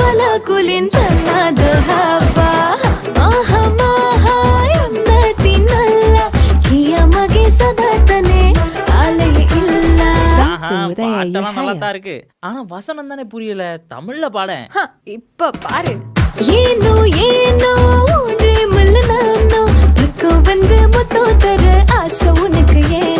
वाला कुलिन तन्नाद हवा आहा माहा यंदती नल्ला किया मगे सदा तने आले इल्ला பாட்டெல்லாம் நல்லா தான் இருக்கு. ஆனா வசனம் தானே புரியல. தமிழ்ல பாட. இப்ப பாரு. ஏனோ ஏனோ ஒன்றே முள்ள நானோ பக்கம் வந்து முத்தோ தர ஆசை உனக்கு ஏன்